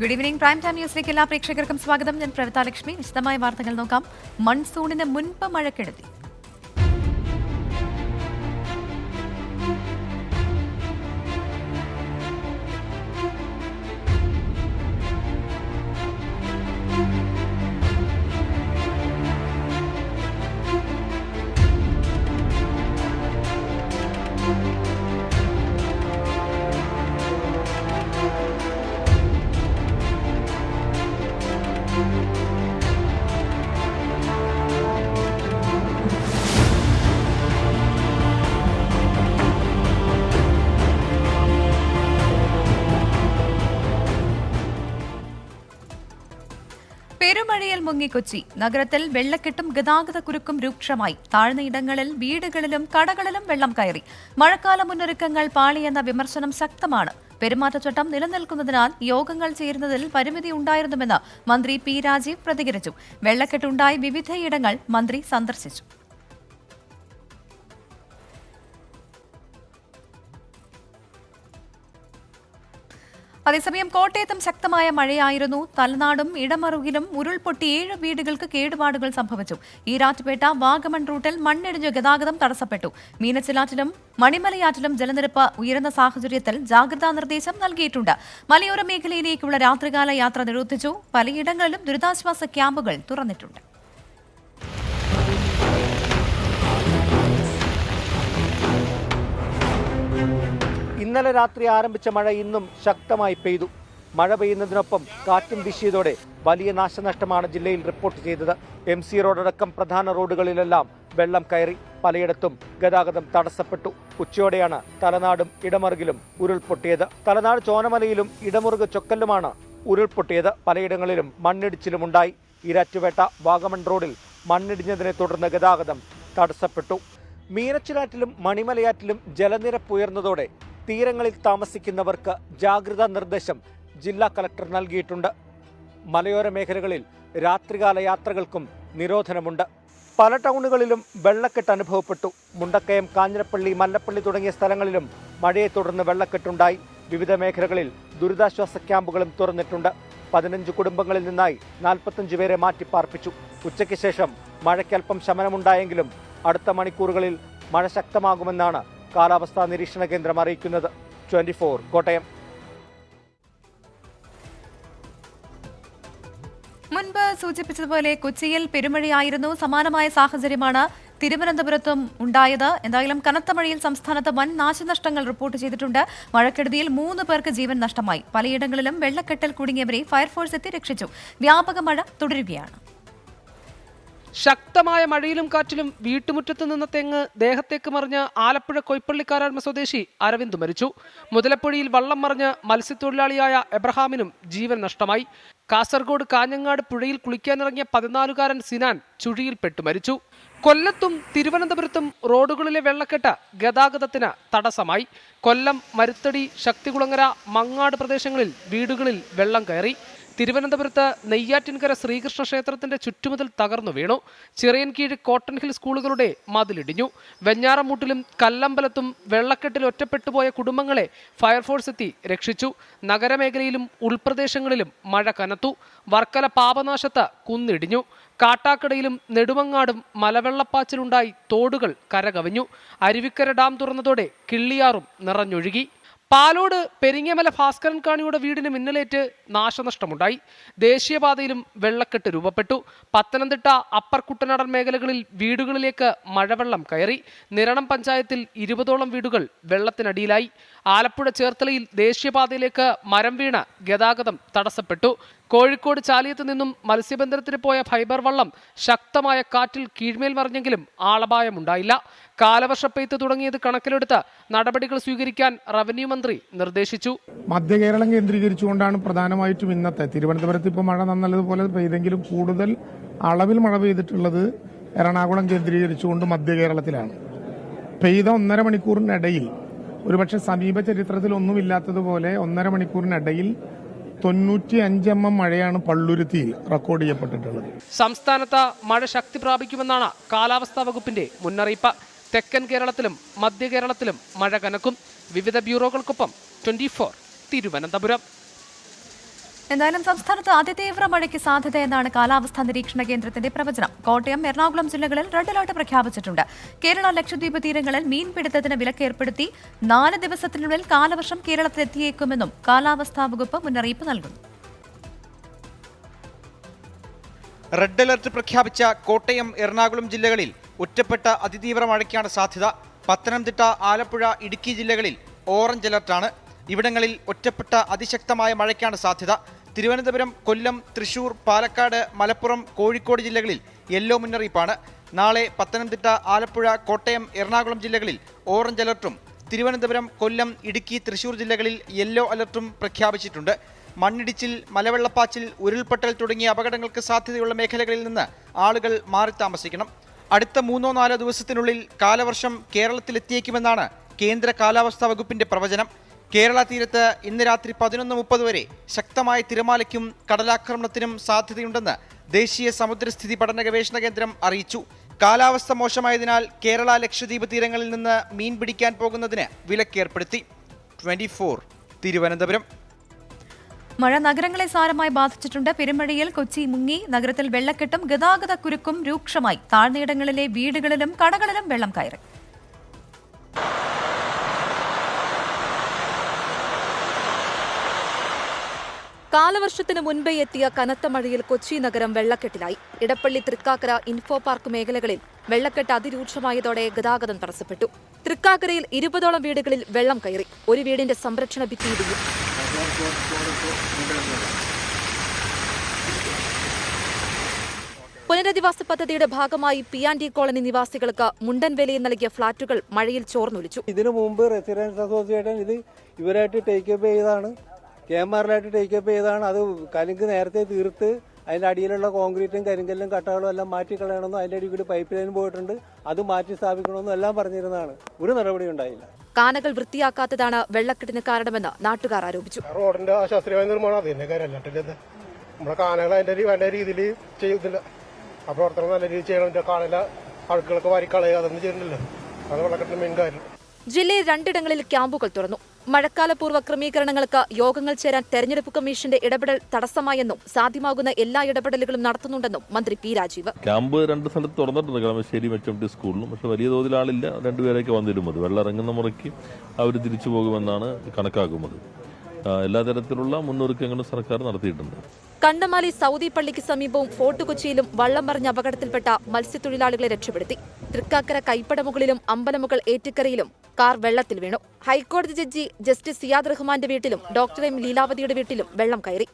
Good evening prime time ന്യൂസിലേക്ക് എല്ലാ പ്രേക്ഷകർക്കും സ്വാഗതം. ഞാൻ പ്രവിത ലക്ഷ്മി. വിശദമായ വാർത്തകൾ നോക്കാം. മൺസൂണിന് മുൻപ് മഴക്കെടുതി. പെരുമഴയിൽ മുങ്ങി കൊച്ചി നഗരത്തിൽ വെള്ളക്കെട്ടും ഗതാഗതക്കുരുക്കും രൂക്ഷമായി. താഴ്ന്നയിടങ്ങളിൽ വീടുകളിലും കടകളിലും വെള്ളം കയറി. മഴക്കാല മുന്നൊരുക്കങ്ങൾ പാളിയെന്ന വിമർശനം ശക്തമാണ്. പെരുമാറ്റച്ചട്ടം നിലനിൽക്കുന്നതിനാൽ യോഗങ്ങൾ ചേരുന്നതിൽ പരിമിതി ഉണ്ടായിരുന്നുവെന്ന് മന്ത്രി പി രാജീവ് പ്രതികരിച്ചു. വെള്ളക്കെട്ടുണ്ടായ വിവിധയിടങ്ങൾ മന്ത്രി സന്ദർശിച്ചു. അതേസമയം കോട്ടയത്തും ശക്തമായ മഴയായിരുന്നു. തലനാടും ഇടമറുകിലും ഉരുൾപൊട്ടി 7 വീടുകൾക്ക് കേടുപാടുകൾ സംഭവിച്ചു. ഈരാറ്റുപേട്ട വാഗമൺ റൂട്ടിൽ മണ്ണിടിഞ്ഞ് ഗതാഗതം തടസ്സപ്പെട്ടു. മീനച്ചിലാറ്റിലും മണിമലയാറ്റിലും ജലനിരപ്പ് ഉയരുന്ന സാഹചര്യത്തിൽ ജാഗ്രതാ നിർദ്ദേശം നൽകിയിട്ടുണ്ട്. മലയോര മേഖലയിലേക്കുള്ള രാത്രികാല യാത്ര നിരോധിച്ചു. പലയിടങ്ങളിലും ദുരിതാശ്വാസ ക്യാമ്പുകൾ തുറന്നിട്ടുണ്ട്. ഇന്നലെ രാത്രി ആരംഭിച്ച മഴ ഇന്നും ശക്തമായി പെയ്തു. മഴ പെയ്യുന്നതിനൊപ്പം കാറ്റും വീശിയതോടെ വലിയ നാശനഷ്ടമാണ് ജില്ലയിൽ റിപ്പോർട്ട് ചെയ്തത്. MC റോഡടക്കം പ്രധാന റോഡുകളിലെല്ലാം വെള്ളം കയറി. പലയിടത്തും ഗതാഗതം തടസ്സപ്പെട്ടു. ഉച്ചയോടെയാണ് തലനാടും ഇടമറുകിലും ഉരുൾപൊട്ടിയത്. തലനാട് ചോനമലയിലും ഇടമുറുക് ചൊക്കല്ലുമാണ് ഉരുൾപൊട്ടിയത്. പലയിടങ്ങളിലും മണ്ണിടിച്ചിലുമുണ്ടായി. ഈരാറ്റുപേട്ട വാഗമൺ റോഡിൽ മണ്ണിടിഞ്ഞതിനെ തുടർന്ന് ഗതാഗതം തടസ്സപ്പെട്ടു. മീനച്ചിലാറ്റിലും മണിമലയാറ്റിലും ജലനിരപ്പ് ഉയർന്നതോടെ തീരങ്ങളിൽ താമസിക്കുന്നവർക്ക് ജാഗ്രതാ നിർദ്ദേശം ജില്ലാ കളക്ടർ നൽകിയിട്ടുണ്ട്. മലയോര മേഖലകളിൽ രാത്രികാല യാത്രകൾക്കും നിരോധനമുണ്ട്. പല ടൗണുകളിലും വെള്ളക്കെട്ട് അനുഭവപ്പെട്ടു. മുണ്ടക്കയം, കാഞ്ഞിരപ്പള്ളി, മല്ലപ്പള്ളി തുടങ്ങിയ സ്ഥലങ്ങളിലും മഴയെ തുടർന്ന് വെള്ളക്കെട്ടുണ്ടായി. വിവിധ മേഖലകളിൽ ദുരിതാശ്വാസ ക്യാമ്പുകളും തുറന്നിട്ടുണ്ട്. 15 കുടുംബങ്ങളിൽ നിന്നായി 45 പേരെ മാറ്റിപ്പാർപ്പിച്ചു. ഉച്ചയ്ക്ക് ശേഷം മഴയ്ക്കൽപ്പം ശമനമുണ്ടായെങ്കിലും അടുത്ത മണിക്കൂറുകളിൽ മഴ ശക്തമാകുമെന്നാണ് കാലാവസ്ഥാ നിരീക്ഷണ കേന്ദ്രം അറിയിക്കുന്നത്. 24 കോട്ടയം. മുൻപ് സൂചിപ്പിച്ചതുപോലെ കൊച്ചിയിൽ പെരുമഴയായിരുന്നു. സമാനമായ സാഹചര്യമാണ് തിരുവനന്തപുരത്തും ഉണ്ടായത്. എന്തായാലും കനത്ത മഴയിൽ സംസ്ഥാനത്ത് വൻ നാശനഷ്ടങ്ങൾ റിപ്പോർട്ട് ചെയ്തിട്ടുണ്ട്. മഴക്കെടുതിയിൽ 3 പേർക്ക് ജീവൻ നഷ്ടമായി. പലയിടങ്ങളിലും വെള്ളക്കെട്ടിൽ കുടുങ്ങിയവരെ ഫയർഫോഴ്സ് എത്തി രക്ഷിച്ചു. വ്യാപക മഴ തുടരുകയാണ്. ശക്തമായ മഴയിലും കാറ്റിലും വീട്ടുമുറ്റത്ത് നിന്ന തെങ്ങ് ദേഹത്തേക്ക് മറിഞ്ഞ് ആലപ്പുഴ കൊയ്പ്പള്ളിക്കാരാർമ സ്വദേശി അരവിന്ദ് മരിച്ചു. മുതലപ്പുഴയിൽ വള്ളം മറിഞ്ഞ് മത്സ്യത്തൊഴിലാളിയായ എബ്രഹാമിനും ജീവൻ നഷ്ടമായി. കാസർഗോഡ് കാഞ്ഞങ്ങാട് പുഴയിൽ കുളിക്കാനിറങ്ങിയ 14-കാരൻ സിനാൻ ചുഴിയിൽപ്പെട്ടു മരിച്ചു. കൊല്ലത്തും തിരുവനന്തപുരത്തും റോഡുകളിലെ വെള്ളക്കെട്ട് ഗതാഗതത്തിന് തടസ്സമായി. കൊല്ലം, മരുത്തടി, ശക്തികുളങ്ങര, മങ്ങാട് പ്രദേശങ്ങളിൽ വീടുകളിൽ വെള്ളം കയറി. തിരുവനന്തപുരത്ത് നെയ്യാറ്റിൻകര ശ്രീകൃഷ്ണ ക്ഷേത്രത്തിന്റെ ചുറ്റുമതിൽ തകർന്നു വീണു. ചിറയൻകീഴ് കോട്ടൺ ഹിൽ സ്കൂളുകളുടെ മതിലിടിഞ്ഞു. വെഞ്ഞാറമൂട്ടിലും കല്ലമ്പലത്തും വെള്ളക്കെട്ടിൽ ഒറ്റപ്പെട്ടുപോയ കുടുംബങ്ങളെ ഫയർഫോഴ്സ് എത്തി രക്ഷിച്ചു. നഗരമേഖലയിലും ഉൾപ്രദേശങ്ങളിലും മഴ കനത്തു. വർക്കല പാപനാശത്ത് കുന്നിടിഞ്ഞു. കാട്ടാക്കടയിലും നെടുമങ്ങാടും മലവെള്ളപ്പാച്ചിലുണ്ടായി തോടുകൾ കരകവിഞ്ഞു. അരുവിക്കര ഡാം തുറന്നതോടെ കിള്ളിയാറും നിറഞ്ഞൊഴുകി. പാലോട് പെരിങ്ങമല ഭാസ്കരൻ കാണിയുടെ വീടിന് മിന്നലേറ്റ് നാശനഷ്ടമുണ്ടായി. ദേശീയപാതയിലും വെള്ളക്കെട്ട് രൂപപ്പെട്ടു. പത്തനംതിട്ട അപ്പർ കുട്ടനാടൻ മേഖലകളിൽ വീടുകളിലേക്ക് മഴവെള്ളം കയറി. നിരണം പഞ്ചായത്തിൽ 20ഓളം വീടുകൾ വെള്ളത്തിനടിയിലായി. ആലപ്പുഴ ചേർത്തലയിൽ ദേശീയപാതയിലേക്ക് മരം വീണ് ഗതാഗതം തടസ്സപ്പെട്ടു. കോഴിക്കോട് ചാലിയത്ത് നിന്നും മത്സ്യബന്ധനത്തിന് പോയ ഫൈബർ വള്ളം ശക്തമായ കാറ്റിൽ കീഴ്മേൽ മറിഞ്ഞെങ്കിലും ആളപായമുണ്ടായില്ല. കാലവർഷ പെയ്ത്ത് തുടങ്ങിയത് കണക്കിലെടുത്ത് നടപടികൾ സ്വീകരിക്കാൻ റവന്യൂ മന്ത്രി നിർദ്ദേശിച്ചു. മധ്യകേരളം കേന്ദ്രീകരിച്ചുകൊണ്ടാണ് പ്രധാനമായിട്ടും ഇന്നത്തെ തിരുവനന്തപുരത്ത് ഇപ്പോൾ മഴ നല്ലതുപോലെ പെയ്തെങ്കിലും കൂടുതൽ അളവിൽ മഴ പെയ്തിട്ടുള്ളത് എറണാകുളം കേന്ദ്രീകരിച്ചുകൊണ്ട് മധ്യകേരളത്തിലാണ്. പെയ്ത 1.5 മണിക്കൂറിനിടയിൽ ഒരുപക്ഷെ സമീപ ചരിത്രത്തിൽ ഒന്നുമില്ലാത്തതുപോലെ 1.5 മണിക്കൂറിനിടയിൽ 95 mm മഴയാണ് പള്ളുരുത്തിയിൽ റെക്കോർഡ് ചെയ്യപ്പെട്ടിട്ടുള്ളത്. സംസ്ഥാനത്ത് മഴ ശക്തി പ്രാപിക്കുമെന്നാണ് കാലാവസ്ഥാ വകുപ്പിന്റെ മുന്നറിയിപ്പ്. തെക്കൻ കേരളത്തിലും മധ്യ കേരളത്തിലും മഴ കനക്കും. വിവിധ ബ്യൂറോകൾക്കൊപ്പം 24 തിരുവനന്തപുരം. എന്തായാലും സംസ്ഥാനത്ത് അതിതീവ്ര മഴയ്ക്ക് സാധ്യതയെന്നാണ് കാലാവസ്ഥാ നിരീക്ഷണ കേന്ദ്രത്തിന്റെ പ്രവചനം. കോട്ടയം, എറണാകുളം ജില്ലകളിൽ റെഡ് അലർട്ട് പ്രഖ്യാപിച്ചിട്ടുണ്ട്. കേരള, ലക്ഷദ്വീപ് തീരങ്ങളിൽ മീൻപിടുത്തത്തിന് വിലക്കേർപ്പെടുത്തി 4 ദിവസത്തിനുള്ളിൽ കാലവർഷം കേരളത്തിലെത്തിയേക്കുമെന്നും കാലാവസ്ഥാ വകുപ്പ് മുന്നറിയിപ്പ് നൽകുന്നു. റെഡ് അലർട്ട് പ്രഖ്യാപിച്ച കോട്ടയം, എറണാകുളം ജില്ലകളിൽ ഒറ്റപ്പെട്ട അതിതീവ്ര മഴയ്ക്കാണ് സാധ്യത. പത്തനംതിട്ട, ആലപ്പുഴ, ഇടുക്കി ജില്ലകളിൽ ഓറഞ്ച് അലർട്ടാണ്. ഇവിടങ്ങളിൽ ഒറ്റപ്പെട്ട അതിശക്തമായ മഴയ്ക്കാണ് സാധ്യത. തിരുവനന്തപുരം, കൊല്ലം, തൃശൂർ, പാലക്കാട്, മലപ്പുറം, കോഴിക്കോട് ജില്ലകളിൽ യെല്ലോ മുന്നറിയിപ്പാണ്. നാളെ പത്തനംതിട്ട, ആലപ്പുഴ, കോട്ടയം, എറണാകുളം ജില്ലകളിൽ ഓറഞ്ച് അലർട്ടും തിരുവനന്തപുരം, കൊല്ലം, ഇടുക്കി, തൃശൂർ ജില്ലകളിൽ യെല്ലോ അലർട്ടും പ്രഖ്യാപിച്ചിട്ടുണ്ട്. മണ്ണിടിച്ചിൽ, മലവെള്ളപ്പാച്ചിൽ, ഉരുൾപൊട്ടൽ തുടങ്ങിയ അപകടങ്ങൾക്ക് സാധ്യതയുള്ള മേഖലകളിൽ നിന്ന് ആളുകൾ മാറി താമസിക്കണം. അടുത്ത 3-4 ദിവസത്തിനുള്ളിൽ കാലവർഷം കേരളത്തിലെത്തിയേക്കുമെന്നാണ് കേന്ദ്ര കാലാവസ്ഥാ വകുപ്പിന്റെ പ്രവചനം. കേരള തീരത്ത് ഇന്ന് രാത്രി 11:30 വരെ ശക്തമായ തിരമാലയ്ക്കും കടലാക്രമണത്തിനും സാധ്യതയുണ്ടെന്ന് ദേശീയ സമുദ്രസ്ഥിതി പഠന ഗവേഷണ കേന്ദ്രം അറിയിച്ചു. കാലാവസ്ഥ മോശമായതിനാൽ കേരള, ലക്ഷദ്വീപ് തീരങ്ങളിൽ നിന്ന് മീൻ പിടിക്കാൻ പോകുന്നതിന് വിലക്കേർപ്പെടുത്തി. 24 തിരുവനന്തപുരം. മഴ നഗരങ്ങളെ സാരമായി ബാധിച്ചിട്ടുണ്ട്. പെരുമഴയിൽ കൊച്ചി മുങ്ങി. നഗരത്തിൽ വെള്ളക്കെട്ടും ഗതാഗത കുരുക്കും രൂക്ഷമായി. താഴ്ന്നയിടങ്ങളിലെ വീടുകളിലും കടകളിലും വെള്ളം കയറി. കാലവർഷത്തിന് മുൻപേ എത്തിയ കനത്ത മഴയിൽ കൊച്ചി നഗരം വെള്ളക്കെട്ടിലായി. ഇടപ്പള്ളി, തൃക്കാക്കര, ഇൻഫോ പാർക്ക് മേഖലകളിൽ വെള്ളക്കെട്ട് അതിരൂക്ഷമായതോടെ ഗതാഗതം തടസ്സപ്പെട്ടു. തൃക്കാക്കരയിൽ 20ഓളം വീടുകളിൽ വെള്ളം കയറി. ഒരു വീടിന്റെ സംരക്ഷണ ഭിത്തി ഇടിഞ്ഞു. പുനരധിവാസ പദ്ധതിയുടെ ഭാഗമായി P&D കോളനി നിവാസികൾക്ക് മുണ്ടൻ വിലയിൽ നൽകിയ ഫ്ളാറ്റുകൾ മഴയിൽ ചോർന്നൊലിച്ചു. ഇതിനു മുമ്പ് റെസിഡൻസ് അസോസിയേഷൻ ഇത് ഇവരായിട്ട് ടേക്കപ്പ് ചെയ്തതാണ്, KMRലായിട്ട് ടേക്കപ്പ് ചെയ്തതാണ്. അത് കലുങ്ക് നേരത്തെ തീർത്ത് അതിൻ്റെ അടിയിലുള്ള കോൺക്രീറ്റും കരിങ്കല്ലും കട്ടകളും എല്ലാം മാറ്റി കളയണമെന്നും അതിൻ്റെ അടിയിൽ പൈപ്പ് ലൈൻ പോയിട്ടുണ്ട്, അത് മാറ്റി സ്ഥാപിക്കണമെന്നും എല്ലാം പറഞ്ഞിരുന്നതാണ്. ഒരു നടപടി ഉണ്ടായില്ല. കാനകൾ വൃത്തിയാക്കാത്തതാണ് വെള്ളക്കെട്ടിന് കാരണമെന്ന് നാട്ടുകാർ ആരോപിച്ചു. റോഡിന്റെ അശാസ്ത്രീയമായ നിർമ്മാണം അതിന്റെ കാര്യമല്ല. നമ്മുടെ കാനകൾ അതിന്റെ വേണ്ട രീതിയിൽ ചെയ്യുന്നില്ല. ആ പ്രവർത്തനം നല്ല രീതിയിൽ ചെയ്യണം. കാനല അഴുക്കുകളൊക്കെ വാരിക്കളയുക, അതൊന്നും ചെയ്യുന്നില്ല. അത് വെള്ളക്കെട്ടിന്റെ മെയിൻ കാര്യം. ജില്ലയിൽ 2 ഇടങ്ങളിൽ ക്യാമ്പുകൾ തുറന്നു. മഴക്കാലപൂർവ്വ ക്രമീകരണങ്ങൾക്ക് യോഗങ്ങൾ ചേരാൻ തെരഞ്ഞെടുപ്പ് കമ്മീഷന്റെ ഇടപെടൽ തടസ്സമായെന്നും സാധ്യമാകുന്ന എല്ലാ ഇടപെടലുകളും നടത്തുന്നുണ്ടെന്നും മന്ത്രി P. രാജീവ്. ക്യാമ്പ് 2 സ്ഥലത്ത് തുറന്നിട്ടുണ്ട്, കളമശ്ശേരി HMT സ്കൂളിലും. പക്ഷെ വലിയ തോതിൽ ആളില്ല, 2 പേരൊക്കെ വന്നിരും. മതി. വെള്ളം ഇറങ്ങുന്ന മുറയ്ക്ക് അവർ തിരിച്ചു പോകുമെന്നാണ് കണക്കാക്കുന്നത്. എല്ലാ തരത്തിലുള്ള മുന്നൊരുക്കങ്ങളും സർക്കാർ നടത്തിയിട്ടുണ്ട്. കണ്ടമാലി സൗദി പള്ളിക്ക് സമീപവും ഫോർട്ട് കൊച്ചിയിലും വള്ളം മറിഞ്ഞ അപകടത്തിൽപ്പെട്ട മത്സ്യത്തൊഴിലാളികളെ രക്ഷപ്പെടുത്തി. തൃക്കാക്കര കൈപ്പടമുകളിലും അമ്പലമുകൾ ഏറ്റിക്കരയിലും കാർ വെള്ളത്തിൽ വീണു. ഹൈക്കോടതി ജഡ്ജി ജസ്റ്റിസ് സിയാദ് റഹ്മാന്റെ വീട്ടിലും ഡോക്ടർ M. ലീലാവതിയുടെ വീട്ടിലും വെള്ളം കയറി.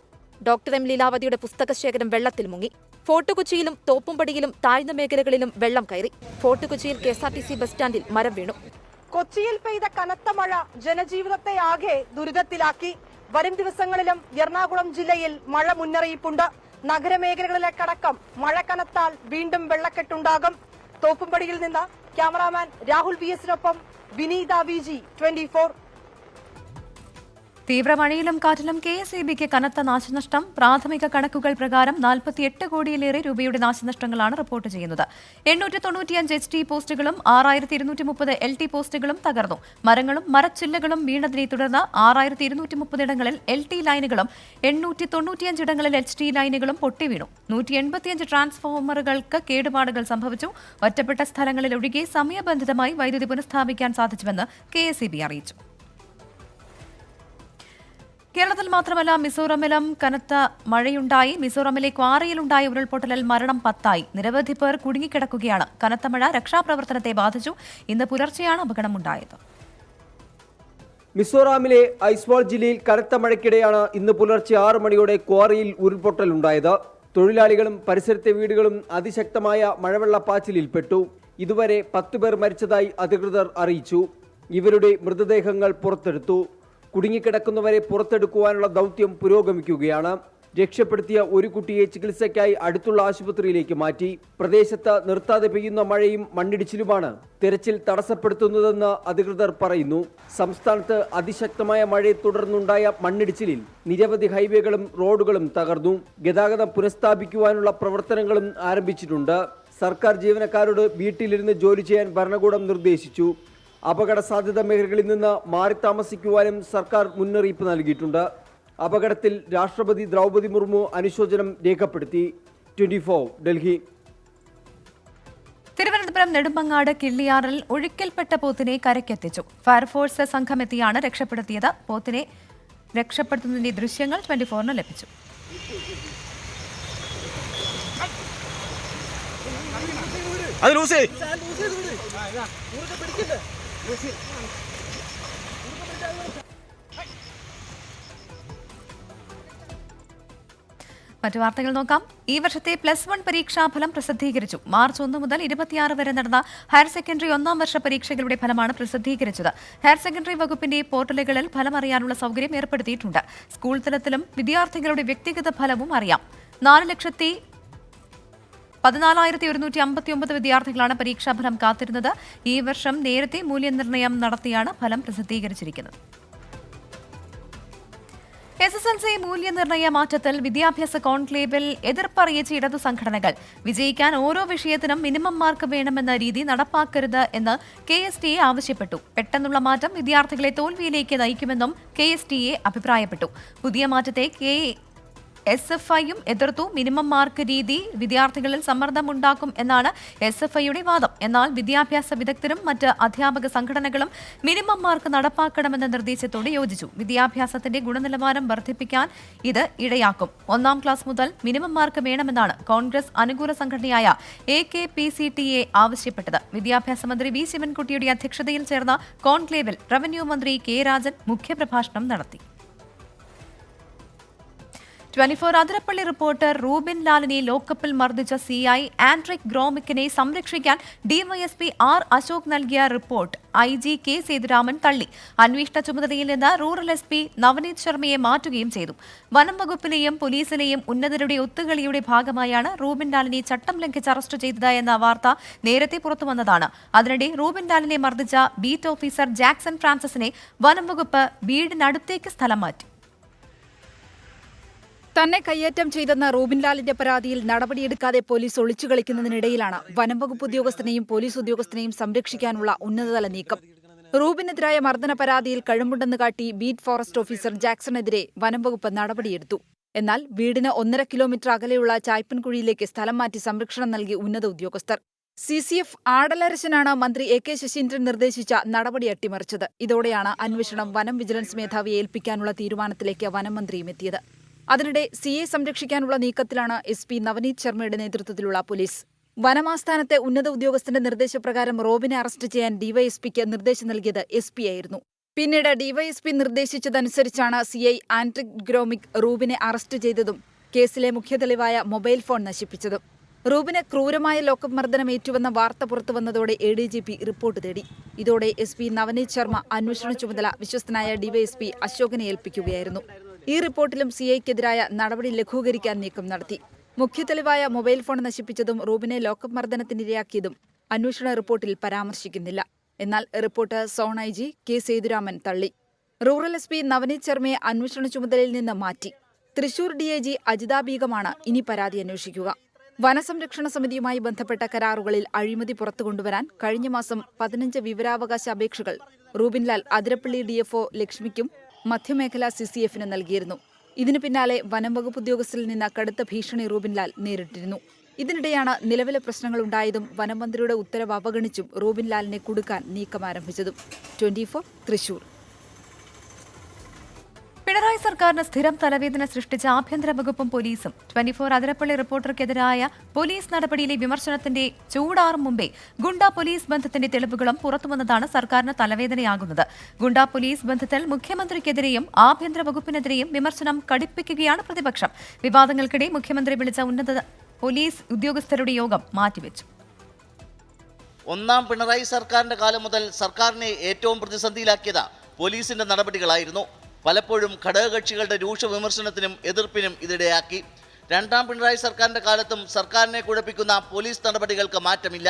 Doctor M. ലീലാവതിയുടെ പുസ്തകശേഖരം വെള്ളത്തിൽ മുങ്ങി. ഫോർട്ട് കൊച്ചിയിലും തോപ്പുംപടിയിലും താഴ്ന്ന മേഖലകളിലും വെള്ളം കയറി. ഫോർട്ട് കൊച്ചിയിൽ KSRTC ബസ് സ്റ്റാൻഡിൽ മരം വീണു. കൊച്ചിയിൽ പെയ്ത കനത്ത മഴ ജനജീവിതത്തെ ആകെ ദുരിതത്തിലാക്കി. വരും ദിവസങ്ങളിലും എറണാകുളം ജില്ലയിൽ മഴ മുന്നറിയിപ്പുണ്ട്. നഗരമേഖലകളിലേക്കടക്കം മഴ കനത്താൽ വീണ്ടും വെള്ളക്കെട്ടുണ്ടാകും. തോപ്പുംപടിയിൽ നിന്ന് ക്യാമറാമാൻ രാഹുൽ VS-നൊപ്പം വിനീത VG 24. തീവ്രമഴയിലും കാറ്റിലും KSEBക്ക് കനത്ത നാശനഷ്ടം. പ്രാഥമിക കണക്കുകൾ പ്രകാരം 48 കോടിയിലേറെ രൂപയുടെ നാശനഷ്ടങ്ങളാണ് റിപ്പോർട്ട് ചെയ്യുന്നത്. 895 HT പോസ്റ്റുകളും 6230 LT പോസ്റ്റുകളും തകർന്നു. മരങ്ങളും മരച്ചില്ലകളും വീണതിനെ തുടർന്ന് 6230 ഇടങ്ങളിൽ LT ലൈനുകളും 895 ഇടങ്ങളിൽ HT ലൈനുകളും പൊട്ടിവീണു. 185 ട്രാൻസ്ഫോമറുകൾക്ക് കേടുപാടുകൾ സംഭവിച്ചു. ഒറ്റപ്പെട്ട സ്ഥലങ്ങളിൽ ഒഴികെ സമയബന്ധിതമായി വൈദ്യുതി പുനഃസ്ഥാപിക്കാൻ സാധിച്ചുവെന്ന് KSEB അറിയിച്ചു. കേരളത്തിൽ മാത്രമല്ല മിസോറമിലും കനത്ത മഴയുണ്ടായി. മിസോറമിലെ ക്വാറിയിലുണ്ടായ ഉരുൾപൊട്ടലിൽ മരണം 10 നിരവധി പേർ കുടുങ്ങിക്കിടക്കുകയാണ്. കനത്ത മഴ രക്ഷാപ്രവർത്തനത്തെ ബാധിച്ചു. ഇന്ന് പുലർച്ചെയാണ് അപകടമുണ്ടായത്. മിസോറാമിലെ ഐസ്വാൾ ജില്ലയിൽ കനത്ത മഴയ്ക്കിടെയാണ് ഇന്ന് പുലർച്ചെ 6 മണിയോടെ ക്വാറിയിൽ ഉരുൾപൊട്ടലുണ്ടായത്. തൊഴിലാളികളും പരിസരത്തെ വീടുകളും അതിശക്തമായ മഴവെള്ളപ്പാച്ചിലിൽപ്പെട്ടു. ഇതുവരെ 10 പേർ മരിച്ചതായി അധികൃതർ അറിയിച്ചു. ഇവരുടെ മൃതദേഹങ്ങൾ പുറത്തെടുത്തു. കുടുങ്ങിക്കിടക്കുന്നവരെ പുറത്തെടുക്കുവാനുള്ള ദൗത്യം പുരോഗമിക്കുകയാണ്. രക്ഷപ്പെടുത്തിയ ഒരു കുട്ടിയെ ചികിത്സയ്ക്കായി അടുത്തുള്ള ആശുപത്രിയിലേക്ക് മാറ്റി. പ്രദേശത്ത് നിർത്താതെ പെയ്യുന്ന മഴയും മണ്ണിടിച്ചിലുമാണ് തെരച്ചിൽ തടസ്സപ്പെടുത്തുന്നതെന്ന് അധികൃതർ പറയുന്നു. സംസ്ഥാനത്ത് അതിശക്തമായ മഴയെ തുടർന്നുണ്ടായ മണ്ണിടിച്ചിലിൽ നിരവധി ഹൈവേകളും റോഡുകളും തകർന്നു. ഗതാഗതം പുനഃസ്ഥാപിക്കുവാനുള്ള പ്രവർത്തനങ്ങളും ആരംഭിച്ചിട്ടുണ്ട്. സർക്കാർ ജീവനക്കാരോട് വീട്ടിലിരുന്ന് ജോലി ചെയ്യാൻ ഭരണകൂടം നിർദ്ദേശിച്ചു. അപകട സാധ്യത മേഖലകളിൽ നിന്ന് മാറി താമസിക്കുവാനും സർക്കാർ മുന്നറിയിപ്പ് നൽകിയിട്ടുണ്ട്. അപകടത്തിൽ രാഷ്ട്രപതി ദ്രൗപദി മുർമു അനുശോചനം രേഖപ്പെടുത്തി. 24 ഡൽഹി. തിരുവനന്തപുരം നെടുമങ്ങാട് കിള്ളിയാറിൽ ഒഴുക്കിൽപ്പെട്ട പോത്തിനെ കരയ്ക്കെത്തിച്ചു. ഫയർഫോഴ്സ് സംഘമെത്തിയാണ് രക്ഷപ്പെടുത്തിയത്. പോത്തിനെ രക്ഷപ്പെടുത്തുന്നതിന്റെ ദൃശ്യങ്ങൾ 24-ന് ലഭിച്ചു. മറ്റു വാർത്തകൾ നോക്കാം. ഈ വർഷത്തെ +1 പരീക്ഷാഫലം പ്രസിദ്ധീകരിച്ചു. മാർച്ച് 1 മുതൽ 26 വരെ നടന്ന ഹയർ സെക്കൻഡറി 1ാം വർഷ പരീക്ഷകളുടെ ഫലമാണ് പ്രസിദ്ധീകരിച്ചത്. ഹയർ സെക്കൻഡറി വകുപ്പിന്റെ പോർട്ടലുകളിൽ ഫലം അറിയാനുള്ള സൗകര്യം ഏർപ്പെടുത്തിയിട്ടുണ്ട്. സ്കൂൾ തലത്തിലും വിദ്യാർത്ഥികളുടെ വ്യക്തിഗത ഫലവും അറിയാം. 4,14,159 വിദ്യാർത്ഥികളാണ് പരീക്ഷാഫലം കാത്തിരുന്നത്. ഈ വർഷം നേരത്തെ മൂല്യനിർണ്ണയം നടത്തിയാണ് ഫലം പ്രസിദ്ധീകരിച്ചിരിക്കുന്നത്. SSLC മൂല്യനിർണ്ണയ മാറ്റത്തിൽ വിദ്യാഭ്യാസ കോൺക്ലേവിൽ എതിർപ്പറിയിച്ച ഇടതു സംഘടനകൾ വിജയിക്കാൻ ഓരോ വിഷയത്തിനും മിനിമം മാർക്ക് വേണമെന്ന രീതി നടപ്പാക്കരുത് എന്ന് KSTA ആവശ്യപ്പെട്ടു. പെട്ടെന്നുള്ള മാറ്റം വിദ്യാർത്ഥികളെ തോൽവിയിലേക്ക് നയിക്കുമെന്നും KSTA അഭിപ്രായപ്പെട്ടു. പുതിയ മാറ്റത്തെ SFIയും എതിർത്തു. മിനിമം മാർക്ക് രീതി വിദ്യാർത്ഥികളിൽ സമ്മർദ്ദമുണ്ടാക്കും എന്നാണ് SFIയുടെ വാദം. എന്നാൽ വിദ്യാഭ്യാസ വിദഗ്ധരും മറ്റ് അധ്യാപക സംഘടനകളും മിനിമം മാർക്ക് നടപ്പാക്കണമെന്ന നിർദ്ദേശത്തോട് യോജിച്ചു. വിദ്യാഭ്യാസത്തിന്റെ ഗുണനിലവാരം വർദ്ധിപ്പിക്കാൻ ഇത് ഇടയാക്കും. 1ാം ക്ലാസ് മുതൽ മിനിമം മാർക്ക് വേണമെന്നാണ് കോൺഗ്രസ് അനുകൂല സംഘടനയായ AKPCTA ആവശ്യപ്പെട്ടത്. വിദ്യാഭ്യാസ മന്ത്രി വി ശിവൻകുട്ടിയുടെ അധ്യക്ഷതയിൽ ചേർന്ന കോൺക്ലേവിൽ റവന്യൂ മന്ത്രി K രാജൻ മുഖ്യപ്രഭാഷണം നടത്തി. 24 അതിരപ്പള്ളി റിപ്പോർട്ടർ റൂബിൻ ലാലിനെ ലോക്കപ്പിൽ മർദ്ദിച്ച CI ആൻഡ്രിക് ഗ്രോമിക്കിനെ സംരക്ഷിക്കാൻ DYSP R അശോക് നൽകിയ റിപ്പോർട്ട് IG K സേതുരാമൻ തള്ളി. അന്വേഷണ ചുമതലയിൽ നിന്ന് റൂറൽ SP നവനീത് ശർമ്മയെ മാറ്റുകയും ചെയ്തു. വനം വകുപ്പിലെയും പോലീസിലെയും ഉന്നതരുടെ ഒത്തുകളിയുടെ ഭാഗമായാണ് റൂബിൻ ലാലിനെ ചട്ടം ലംഘിച്ച് അറസ്റ്റ് ചെയ്തത് എന്ന വാർത്ത നേരത്തെ പുറത്തുവന്നതാണ്. അതിനിടെ റൂബിൻ ലാലിനെ മർദ്ദിച്ച ബീറ്റ് ഓഫീസർ ജാക്സൺ ഫ്രാൻസിസിനെ വനം വകുപ്പ് വീടിനടുത്തേക്ക് സ്ഥലം മാറ്റി. തന്നെ കയ്യേറ്റം ചെയ്തെന്ന റൂബിൻലാലിന്റെ പരാതിയിൽ നടപടിയെടുക്കാതെ പോലീസ് ഒളിച്ചു കളിക്കുന്നതിനിടയിലാണ് വനം വകുപ്പ് ഉദ്യോഗസ്ഥനെയും പോലീസ് ഉദ്യോഗസ്ഥനെയും സംരക്ഷിക്കാനുള്ള ഉന്നതതല നീക്കം. റൂബിനെതിരായ മർദ്ദന പരാതിയിൽ കഴമ്പുണ്ടെന്ന് കാട്ടി ബീറ്റ് ഫോറസ്റ്റ് ഓഫീസർ ജാക്സണെതിരെ വനം വകുപ്പ് നടപടിയെടുത്തു. എന്നാൽ വീടിന് 1.5 കിലോമീറ്റർ അകലെയുള്ള ചായ്പൻകുഴിയിലേക്ക് സ്ഥലം മാറ്റി സംരക്ഷണം നൽകി ഉന്നത ഉദ്യോഗസ്ഥർ. CCF ആടലരശനാണ് മന്ത്രി AK ശശീന്ദ്രൻ നിർദ്ദേശിച്ച നടപടി അട്ടിമറിച്ചത്. ഇതോടെയാണ് അന്വേഷണം വനം വിജിലൻസ് മേധാവിയെ ഏൽപ്പിക്കാനുള്ള തീരുമാനത്തിലേക്ക് വനം മന്ത്രിയും എത്തിയത്. അതിനിടെ CA സംരക്ഷിക്കാനുള്ള നീക്കത്തിലാണ് SP നവനീത് ശർമ്മയുടെ നേതൃത്വത്തിലുള്ള പോലീസ്. വനമാസ്ഥാനത്തെ ഉന്നത ഉദ്യോഗസ്ഥന്റെ നിർദ്ദേശപ്രകാരം റോബിനെ അറസ്റ്റ് ചെയ്യാൻ DYSPക്ക് നിർദ്ദേശം നൽകിയത് SP ആയിരുന്നു. പിന്നീട് DYSP നിർദ്ദേശിച്ചതനുസരിച്ചാണ് CI ആൻഡ്രിക് ഗ്രോമിക് റൂബിനെ അറസ്റ്റ് ചെയ്തതും കേസിലെ മുഖ്യ തെളിവായ മൊബൈൽ ഫോൺ നശിപ്പിച്ചതും. റൂബിന് ക്രൂരമായ ലോക്കപ്പ് മർദ്ദനമേറ്റുവെന്ന വാർത്ത പുറത്തുവന്നതോടെ ADGP റിപ്പോർട്ട് തേടി. ഇതോടെ SP നവനീത് ശർമ്മ അന്വേഷണ ചുമതല വിശ്വസ്തനായ DYSP അശോകനെ ഏൽപ്പിക്കുകയായിരുന്നു. ഈ റിപ്പോർട്ടിലും CIക്കെതിരായ നടപടി ലഘൂകരിക്കാൻ നീക്കം നടത്തി. മുഖ്യ തെളിവായ മൊബൈൽ ഫോൺ നശിപ്പിച്ചതും റൂബിനെ ലോക്കപ്പ് മർദ്ദനത്തിനിരയാക്കിയതും അന്വേഷണ റിപ്പോർട്ടിൽ പരാമർശിക്കുന്നില്ല. എന്നാൽ report zone IG K Sethuraman തള്ളി. റൂറൽ SP നവനീത് ശർമ്മയെ അന്വേഷണ ചുമതലയിൽ നിന്ന് മാറ്റി. തൃശൂർ DIG അജിതാ ബീഗമാണ് ഇനി പരാതി അന്വേഷിക്കുക. വനസംരക്ഷണ സമിതിയുമായി ബന്ധപ്പെട്ട കരാറുകളിൽ അഴിമതി പുറത്തുകൊണ്ടുവരാൻ കഴിഞ്ഞ മാസം 15 വിവരാവകാശ അപേക്ഷകൾ റൂബിൻലാൽ അതിരപ്പള്ളി DFO ലക്ഷ്മിക്കും മധ്യമേഖലാ CCFന് നൽകിയിരുന്നു. ഇതിനു പിന്നാലെ വനം വകുപ്പ് ഉദ്യോഗസ്ഥരിൽ നിന്ന് കടുത്ത ഭീഷണി റൂബിൻലാൽ നേരിട്ടിരുന്നു. ഇതിനിടെയാണ് നിലവിലെ പ്രശ്നങ്ങളുണ്ടായതും വനം മന്ത്രിയുടെ ഉത്തരവ് അവഗണിച്ചും റൂബിൻലാലിനെ കുടുക്കാൻ നീക്കം ആരംഭിച്ചതും. 24 തൃശൂർ. പിണറായി സർക്കാരിന് സ്ഥിരം തലവേദന സൃഷ്ടിച്ച ആഭ്യന്തര വകുപ്പും പോലീസും 24 അതിരപ്പള്ളി റിപ്പോർട്ടർക്കെതിരായ പോലീസ് നടപടിയിലെ വിമർശനത്തിന്റെ ചൂടാറും മുമ്പേ ഗുണ്ടാ പോലീസ് ബന്ധത്തിന്റെ തെളിവുകളും പുറത്തുവന്നതാണ് സർക്കാരിന് തലവേദനയാകുന്നത്. ഗുണ്ടാ പോലീസ് ബന്ധത്തിൽ മുഖ്യമന്ത്രിക്കെതിരെയും ആഭ്യന്തര വകുപ്പിനെതിരെയും വിമർശനം കടുപ്പിക്കുകയാണ് പ്രതിപക്ഷം. വിവാദങ്ങൾക്കിടെ മുഖ്യമന്ത്രി വിളിച്ച ഉന്നത പോലീസ് ഉദ്യോഗസ്ഥരുടെ യോഗം മാറ്റിവെച്ചു. ഒന്നാം പിണറായി സർക്കാരിന്റെ കാലം മുതൽ സർക്കാരിനെ ഏറ്റവും പ്രതിസന്ധിയിലാക്കിയത് പോലീസിന്റെ നടപടികളായിരുന്നു. പലപ്പോഴും ഘടകകക്ഷികളുടെ രൂക്ഷ വിമർശനത്തിനും എതിർപ്പിനും ഇതിടയാക്കി. രണ്ടാം പിണറായി സർക്കാരിന്റെ കാലത്തും സർക്കാരിനെ കുഴപ്പിക്കുന്ന പോലീസ് നടപടികൾക്ക് മാറ്റമില്ല.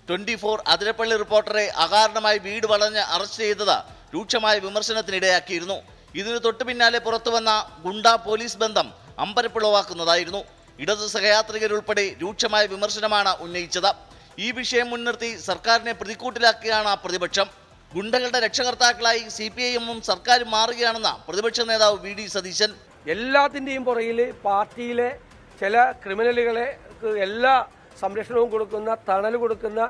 24 അതിരപ്പള്ളി റിപ്പോർട്ടറെ അകാരണമായി വീട് വളഞ്ഞ് അറസ്റ്റ് ചെയ്തത് രൂക്ഷമായ വിമർശനത്തിനിടയാക്കിയിരുന്നു. ഇതിനു തൊട്ടു പിന്നാലെ പുറത്തുവന്ന ഗുണ്ടാ പോലീസ് ബന്ധം അമ്പരപ്പുളവാക്കുന്നതായിരുന്നു. ഇടതു സഹയാത്രികരുൾപ്പെടെ രൂക്ഷമായ വിമർശനമാണ് ഉന്നയിച്ചത്. ഈ വിഷയം മുൻനിർത്തി സർക്കാരിനെ പ്രതിക്കൂട്ടിലാക്കിയാണ് പ്രതിപക്ഷം. ഗുണ്ടകളുടെ രക്ഷകർത്താക്കളായി CPIM സർക്കാരും മാറുകയാണെന്ന് പ്രതിപക്ഷ നേതാവ് VD സതീശൻ. എല്ലാത്തിൻ്റെയും പുറകിൽ പാർട്ടിയിലെ ചില ക്രിമിനലുകളെ എല്ലാ സംരക്ഷണവും കൊടുക്കുന്ന തണൽ കൊടുക്കുന്ന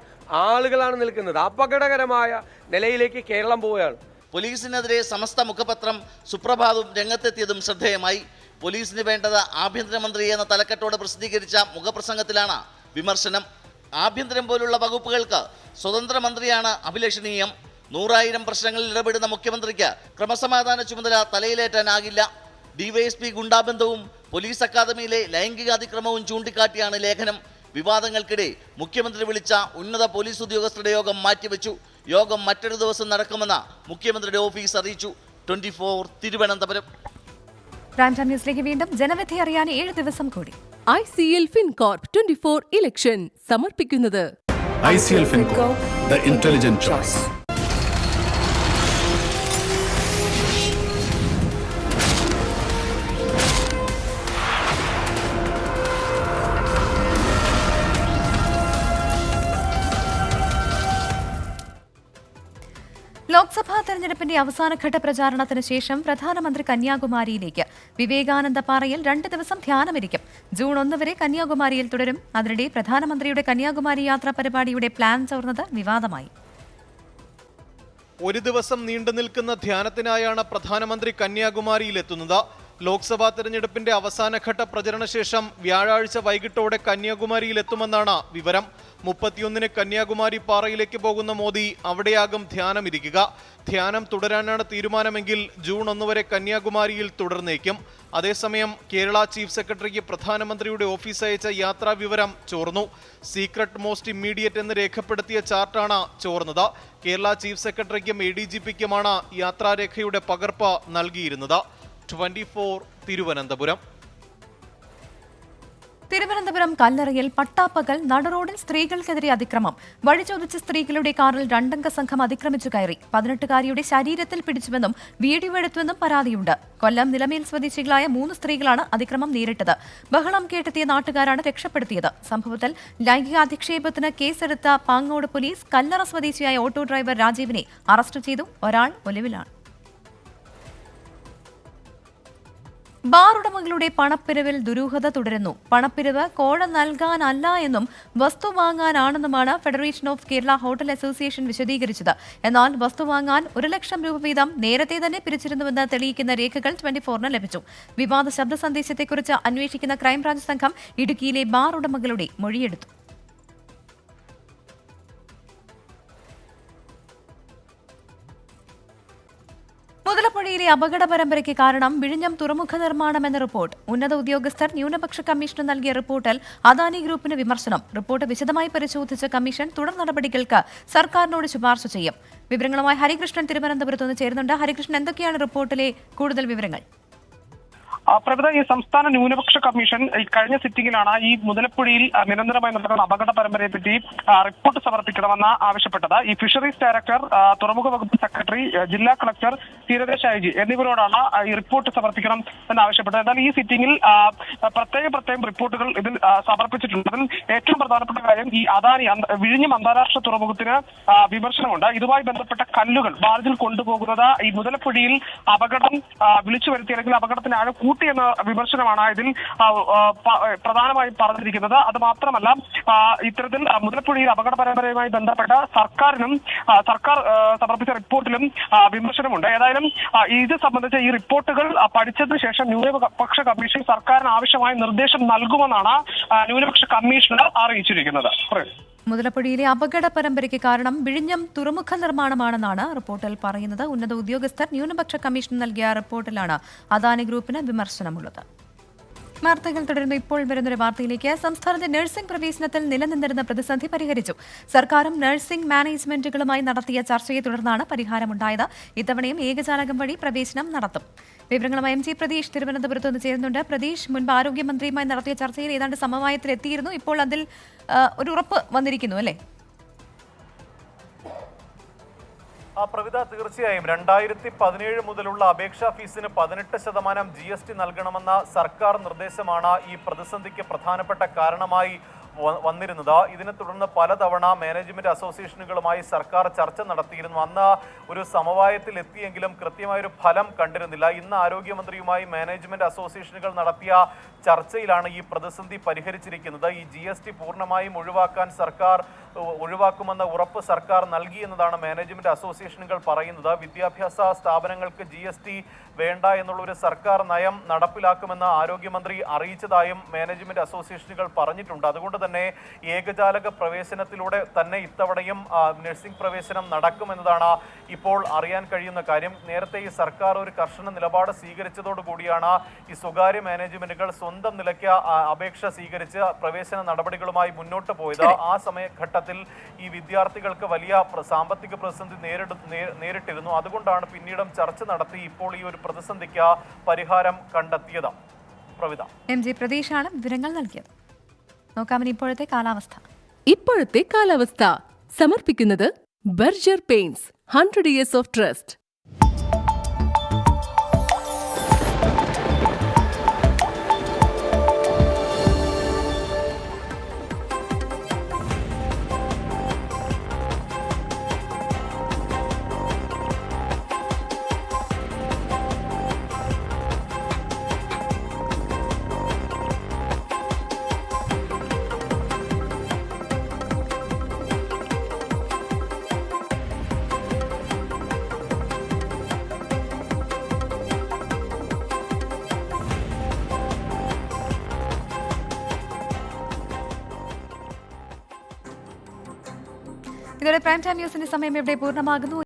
ആളുകളാണ് നിൽക്കുന്നത്. അപകടകരമായ നിലയിലേക്ക് കേരളം പോവുകയാണ്. പോലീസിനെതിരെ സമസ്ത മുഖപത്രം സുപ്രഭാതം രംഗത്തെത്തിയതും ശ്രദ്ധേയമായി. പോലീസിന് വേണ്ടത് ആഭ്യന്തരമന്ത്രി എന്ന തലക്കെട്ടോടെ പ്രസിദ്ധീകരിച്ച മുഖപ്രസംഗത്തിലാണ് വിമർശനം. ആഭ്യന്തരം പോലുള്ള വകുപ്പുകൾക്ക് സ്വതന്ത്ര മന്ത്രിയാണ് അഭിലഷണീയം. 100,000 പ്രശ്നങ്ങളിൽ ഇടപെടുന്ന മുഖ്യമന്ത്രിക്ക് ക്രമസമാധാന ചുമതല തലയിലേറ്റാനാകില്ല. ഡിവൈഎസ്പി ഗുണ്ടാബന്ധവും പോലീസ് അക്കാദമിയിലെ ലൈംഗികാതിക്രമവും ചൂണ്ടിക്കാട്ടിയാണ് ലേഖനം. വിവാദങ്ങൾക്കിടെ മുഖ്യമന്ത്രി വിളിച്ച ഉന്നത പോലീസ് ഉദ്യോഗസ്ഥരുടെ യോഗം മാറ്റിവെച്ചു. യോഗം മറ്റൊരു ദിവസം നടക്കുമെന്ന് മുഖ്യമന്ത്രിയുടെ ഓഫീസ് അറിയിച്ചു. 24 തിരുവനന്തപുരം. പ്രൈം ടൈം ന്യൂസിലേക്ക് വീണ്ടും ജനവിധി അറിയാൻ 7 ദിവസം കൂടി. ICL FinCorp 24 ഇലക്ഷൻ സമർപ്പിക്കുന്നത് ICL FinCorp, the intelligent choice. Lok Sabha തെരഞ്ഞെടുപ്പിന്റെ അവസാനഘട്ട പ്രചാരണത്തിന് ശേഷം പ്രധാനമന്ത്രി കന്യാകുമാരിയിലേക്ക്. വിവേകാനന്ദ പാറയിൽ 2 ദിവസം ധ്യാനമിരിക്കും. ജൂൺ 1 വരെ കന്യാകുമാരിയിൽ തുടരും. അതിനിടെ പ്രധാനമന്ത്രിയുടെ കന്യാകുമാരി യാത്രാ പരിപാടിയുടെ പ്ലാൻ ചോർന്നത് വിവാദമായി. ഒരു ദിവസം നീണ്ടു നിൽക്കുന്ന ധ്യാനത്തിനായാണ് പ്രധാനമന്ത്രി കന്യാകുമാരിയിലെത്തുന്നത്. ലോക്സഭാ തെരഞ്ഞെടുപ്പിന്റെ അവസാനഘട്ട പ്രചരണശേഷം വ്യാഴാഴ്ച വൈകിട്ടോടെ കന്യാകുമാരിയിലെത്തുമെന്നാണ് വിവരം. 31-ന് കന്യാകുമാരി പാറയിലേക്ക് പോകുന്ന മോദി അവിടെയാകും ധ്യാനമിരിക്കുക. ധ്യാനം തുടരാനാണ് തീരുമാനമെങ്കിൽ ജൂൺ 1 വരെ കന്യാകുമാരിയിൽ തുടർന്നേക്കും. അതേസമയം കേരള ചീഫ് സെക്രട്ടറിക്ക് പ്രധാനമന്ത്രിയുടെ ഓഫീസ് അയച്ച യാത്രാ വിവരം ചോർന്നു. സീക്രട്ട് മോസ്റ്റ് ഇമ്മീഡിയറ്റ് എന്ന് രേഖപ്പെടുത്തിയ ചാർട്ടാണ് ചോർന്നത്. കേരള ചീഫ് സെക്രട്ടറിക്കും ADGPക്കുമാണ് യാത്രാരേഖയുടെ പകർപ്പ് നൽകിയിരുന്നത്. 24 തിരുവനന്തപുരം. തിരുവനന്തപുരം കല്ലറയിൽ പട്ടാപ്പകൽ നടുറോഡിൽ സ്ത്രീകൾക്കെതിരെ അതിക്രമം. വഴിചോദിച്ച സ്ത്രീകളുടെ കാറിൽ 2 അംഗ സംഘം അതിക്രമിച്ചു കയറി. 18-കാരിയുടെ ശരീരത്തിൽ പിടിച്ചുവെന്നും വീഡിയോ എടുത്തുവെന്നും പരാതിയുണ്ട്. കൊല്ലം നിലമേൽ സ്വദേശികളായ 3 സ്ത്രീകളാണ് അതിക്രമം നേരിട്ടത്. ബഹളം കേട്ടെത്തിയ നാട്ടുകാരാണ് രക്ഷപ്പെടുത്തിയത്. സംഭവത്തിൽ ലൈംഗികാധിക്ഷേപത്തിന് കേസെടുത്ത പാങ്ങോട് പോലീസ് കല്ലറ സ്വദേശിയായ ഓട്ടോ ഡ്രൈവർ രാജീവിനെ അറസ്റ്റ് ചെയ്തു. ഒരാൾ ഒളിവിലാണ്. ബാർ ഉടമകളുടെ പണപ്പിരിവിൽ ദുരൂഹത തുടരുന്നു. പണപ്പിരിവ് കോഴ നൽകാനല്ല എന്നും വസ്തു വാങ്ങാനാണെന്നുമാണ് federation of Kerala hotel association വിശദീകരിച്ചത്. എന്നാൽ വസ്തു വാങ്ങാൻ 1 ലക്ഷം രൂപ വീതം നേരത്തെ തന്നെ പിരിച്ചിരുന്നുവെന്ന് തെളിയിക്കുന്ന രേഖകൾ 24-ന് ലഭിച്ചു. വിവാദ ശബ്ദ സന്ദേശത്തെക്കുറിച്ച് അന്വേഷിക്കുന്ന ക്രൈംബ്രാഞ്ച് സംഘം ഇടുക്കിയിലെ ബാർ ഉടമകളുടെ മൊഴിയെടുത്തു. മുതലപ്പുഴയിലെ അപകട പരമ്പരയ്ക്ക് കാരണം വിഴിഞ്ഞം തുറമുഖ നിർമ്മാണമെന്ന റിപ്പോർട്ട്. ഉന്നത ഉദ്യോഗസ്ഥർ ന്യൂനപക്ഷ കമ്മീഷന് നൽകിയ റിപ്പോർട്ടിൽ അദാനി ഗ്രൂപ്പിന് വിമർശനം. റിപ്പോർട്ട് വിശദമായി പരിശോധിച്ച കമ്മീഷൻ തുടർ നടപടികൾക്ക് സർക്കാരിനോട് ശുപാർശ ചെയ്യും. വിവരങ്ങളുമായി ഹരികൃഷ്ണൻ തിരുവനന്തപുരത്ത് നിന്ന് ചേരുന്നുണ്ട്. ഹരികൃഷ്ണൻ, എന്തൊക്കെയാണ് റിപ്പോർട്ടിലെ കൂടുതൽ വിവരങ്ങൾ? പ്രവിധ ഈ സംസ്ഥാന ന്യൂനപക്ഷ കമ്മീഷൻ കഴിഞ്ഞ സിറ്റിംഗിലാണ് ഈ മുതലപ്പുഴയിൽ നിരന്തരമായി നടക്കുന്ന അപകട പരമ്പരയെപ്പറ്റി റിപ്പോർട്ട് സമർപ്പിക്കണമെന്ന് ആവശ്യപ്പെട്ടത്. ഈ ഫിഷറീസ് ഡയറക്ടർ, തുറമുഖ വകുപ്പ് സെക്രട്ടറി, ജില്ലാ കളക്ടർ, തീരദേശ IG എന്നിവരോടാണ് ഈ റിപ്പോർട്ട് സമർപ്പിക്കണം എന്നാവശ്യപ്പെട്ടത്. എന്നാൽ ഈ സിറ്റിംഗിൽ പ്രത്യേകം റിപ്പോർട്ടുകൾ ഇതിൽ സമർപ്പിച്ചിട്ടുണ്ട്. അതിൽ ഏറ്റവും പ്രധാനപ്പെട്ട കാര്യം ഈ അദാനി വിഴിഞ്ഞം അന്താരാഷ്ട്ര തുറമുഖത്തിന് വിമർശനമുണ്ട്. ഇതുമായി ബന്ധപ്പെട്ട കല്ലുകൾ ബാർജിൽ കൊണ്ടുപോകുന്നത് ഈ മുതലപ്പുഴയിൽ അപകടം വിളിച്ചു വരുത്തി അല്ലെങ്കിൽ അപകടത്തിന് ആഴം കൂട്ടി എന്ന വിമർശനമാണ് ഇതിൽ പ്രധാനമായും പറഞ്ഞിരിക്കുന്നത്. അത് മാത്രമല്ല, ഇത്തരത്തിൽ മുതലപ്പുഴയിൽ അപകട പരമ്പരയുമായി ബന്ധപ്പെട്ട സർക്കാർ സമർപ്പിച്ച റിപ്പോർട്ടിലും വിമർശനമുണ്ട്. ഏതായാലും ഇത് സംബന്ധിച്ച ഈ റിപ്പോർട്ടുകൾ പഠിച്ചതിന് ശേഷം ന്യൂനപക്ഷ കമ്മീഷൻ സർക്കാരിന് ആവശ്യമായ നിർദ്ദേശം നൽകുമെന്നാണ് ന്യൂനപക്ഷ കമ്മീഷണർ അറിയിച്ചിരിക്കുന്നത്. മുതലപ്പുഴയിലെ അപകട പരമ്പരയ്ക്ക് കാരണം വിഴിഞ്ഞം തുറമുഖ നിർമ്മാണമാണെന്നാണ് റിപ്പോർട്ടിൽ പറയുന്നത്. ഉന്നത ഉദ്യോഗസ്ഥർ ന്യൂനപക്ഷ കമ്മീഷൻ നൽകിയ റിപ്പോർട്ടിലാണ് അദാനി ഗ്രൂപ്പിന് വിമർശനമുള്ളത്. വാർത്തകൾ തുടരുന്നു. ഇപ്പോൾ വരുന്നൊരു വാർത്തയിലേക്ക്. സംസ്ഥാനത്തെ നഴ്സിംഗ് പ്രവേശനത്തിൽ നിലനിന്നിരുന്ന പ്രതിസന്ധി പരിഹരിച്ചു. സർക്കാരും നഴ്സിംഗ് മാനേജ്മെന്റുകളുമായി നടത്തിയ ചർച്ചയെ തുടർന്നാണ് പരിഹാരമുണ്ടായത്. ഇത്തവണയും ഏകജാലകം വഴി പ്രവേശനം നടത്തും. വിവരങ്ങളുമായി MG പ്രതീഷ് തിരുവനന്തപുരത്ത് നിന്ന് ചേരുന്നുണ്ട്. പ്രതീഷ്, മുൻപ് ആരോഗ്യമന്ത്രിയുമായി നടത്തിയ ചർച്ചയിൽ ഏതാണ്ട് സമവായത്തിലെത്തിയിരുന്നു. ഇപ്പോൾ അതിൽ ഒരു ഉറപ്പ് വന്നിരിക്കുന്നു, അല്ലേ? പ്രവിധ, തീർച്ചയായും 2017 മുതലുള്ള അപേക്ഷാ ഫീസിന് 18% GST നൽകണമെന്ന സർക്കാർ നിർദ്ദേശമാണ് ഈ പ്രതിസന്ധിക്ക് പ്രധാനപ്പെട്ട കാരണമായി വന്നിരുന്നത്. ഇതിനെ തുടർന്ന് പലതവണ മാനേജ്മെന്റ് അസോസിയേഷനുകളുമായി സർക്കാർ ചർച്ച നടത്തിയിരുന്നു. അന്ന് ഒരു സമവായത്തിൽ എത്തിയെങ്കിലും കൃത്യമായൊരു ഫലം കണ്ടിരുന്നില്ല. ഇന്ന് ആരോഗ്യമന്ത്രിയുമായി മാനേജ്മെന്റ് അസോസിയേഷനുകൾ നടത്തിയ ചർച്ചയിലാണ് ഈ പ്രതിസന്ധി പരിഹരിച്ചിരിക്കുന്നത്. ഈ GST പൂർണ്ണമായും ഒഴിവാക്കുമെന്ന ഉറപ്പ് സർക്കാർ നൽകി എന്നതാണ് മാനേജ്മെന്റ് അസോസിയേഷനുകൾ പറയുന്നത്. വിദ്യാഭ്യാസ സ്ഥാപനങ്ങൾക്ക് GST വേണ്ട എന്നുള്ള ഒരു സർക്കാർ നയം നടപ്പിലാക്കുമെന്ന് ആരോഗ്യമന്ത്രി അറിയിച്ചതായും മാനേജ്മെന്റ് അസോസിയേഷനുകൾ പറഞ്ഞിട്ടുണ്ട്. അതുകൊണ്ട് തന്നെ ഏകജാലക പ്രവേശനത്തിലൂടെ തന്നെ ഇത്തവണയും നഴ്സിംഗ് പ്രവേശനം നടക്കുമെന്നതാണ് ഇപ്പോൾ അറിയാൻ കഴിയുന്ന കാര്യം. നേരത്തെ ഈ സർക്കാർ ഒരു കർശന നിലപാട് സ്വീകരിച്ചതോടുകൂടിയാണ് ഈ സ്വകാര്യ മാനേജ്മെന്റുകൾ സ്വന്തം നിലയ്ക്ക് അപേക്ഷ സ്വീകരിച്ച് പ്രവേശന നടപടികളുമായി മുന്നോട്ട് പോയത്. ആ സമയഘട്ടത്തിൽ ഈ വിദ്യാർത്ഥികൾക്ക് വലിയ സാമ്പത്തിക പ്രതിസന്ധി നേരിട്ടിരുന്നു. അതുകൊണ്ടാണ് പിന്നീടും ചർച്ച നടത്തി ഇപ്പോൾ ഈ ഒരു പ്രതിസന്ധിക്ക് പരിഹാരം കണ്ടെത്തിയത്. പ്രവിത MG പ്രതീഷാണ് വിവരങ്ങൾ നൽകിയത്. നോക്കാമിനി ഇപ്പോഴത്തെ കാലാവസ്ഥ സമർപ്പിക്കുന്നത് Berger paints 100 years of trust. ഇതോടെ പ്രൈം ടൈം ന്യൂസിന്റെ സമയം ഇവിടെ പൂർണ്ണമാകുന്നു.